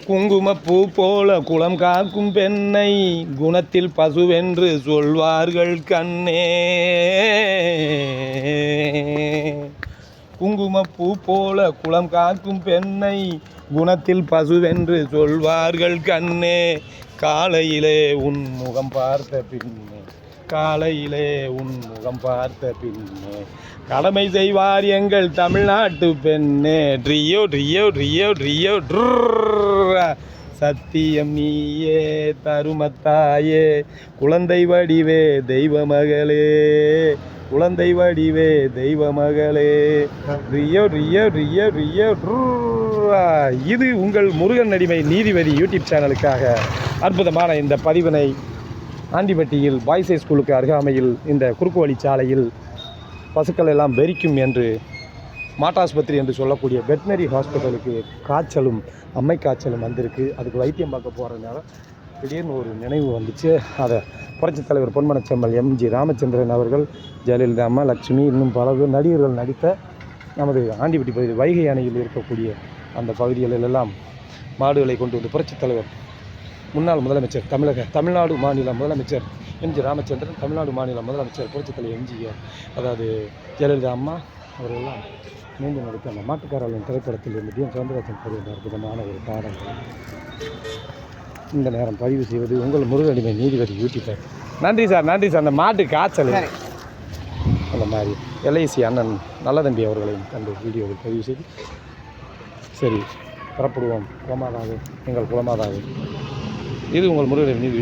குங்குமப்பூ போல குளம் காக்கும் பெண்ணை குணத்தில் பசுவென்று சொல்வார்கள் கண்ணே. குங்குமப்பூ போல குளம் காக்கும் பெண்ணை குணத்தில் பசுவென்று சொல்வார்கள் கண்ணே. காலையிலே உன் முகம் பார்த்த பின்னே, காலையிலே உன் முகம் பார்த்த பின்னே கடமை செய்வார் எங்கள் தமிழ்நாட்டு பெண்ணே. ட்ரியோ ட்ரியோ ட்ரியோ ட்ரியோ சத்தியம் நீயே தருமத்தாயே, குழந்தை வடிவே தெய்வ மகளே, குழந்தை வடிவே தெய்வ மகளே. Rio Rio Rio Rio. இது உங்கள் முருகன் அடிமை நீதிபதி யூடியூப் சேனலுக்காக அற்புதமான இந்த பதிவினை ஆண்டிப்பட்டியில் பாய்ஸ் ஸ்கூலுக்கு அருகாமையில் இந்த குறுக்கு வழி சாலையில் பசுக்கள் எல்லாம் வெறிக்கும் என்று மாட்டாஸ்பத்திரி என்று சொல்லக்கூடிய வெட்னரி ஹாஸ்பிட்டலுக்கு காய்ச்சலும் அம்மை காய்ச்சலும் வந்திருக்கு. அதுக்கு வைத்தியம் பார்க்க போகிறதுனால திடீர்னு ஒரு நினைவு வந்துச்சு. அதை புரட்சித் தலைவர் பொன்மனச்செம்மல் எம்ஜி ராமச்சந்திரன் அவர்கள், ஜெயலலிதா அம்மா, லட்சுமி, இன்னும் பல நடிகர்கள் நடித்த நமது ஆண்டிப்பட்டி பகுதி வைகை அணையில் இருக்கக்கூடிய அந்த பகுதிகளிலெல்லாம் மாடுகளை கொண்டு வந்து புரட்சித் தலைவர் முன்னாள் முதலமைச்சர் தமிழ்நாடு மாநில முதலமைச்சர் எம்ஜி ராமச்சந்திரன், தமிழ்நாடு மாநில முதலமைச்சர் புரட்சித் தலைவர் எம்ஜிஆர், அதாவது ஜெயலலிதா அம்மா அவர்களெல்லாம் மீண்டும் நடித்த அந்த மாட்டுக்காரர்களின் திரைப்படத்தில் இருந்து டி. சவுந்தரராஜன் கூறிய அற்புதமான ஒரு பாடல்கள் இந்த நேரம் பதிவு செய்வது உங்கள் முருகடிமை நீதிபதி யூடியூபர். நன்றி சார், நன்றி சார். அந்த மாட்டு காய்ச்சல் அந்த மாதிரி எல்ஐசி அண்ணன் நல்லதம்பி அவர்களையும் கண்டு வீடியோவில் பதிவு செய்து சரி புறப்படுவோம். குலமாதாவே எங்கள் குலமாதாவே. இது உங்கள் முருகடிமை நீதி.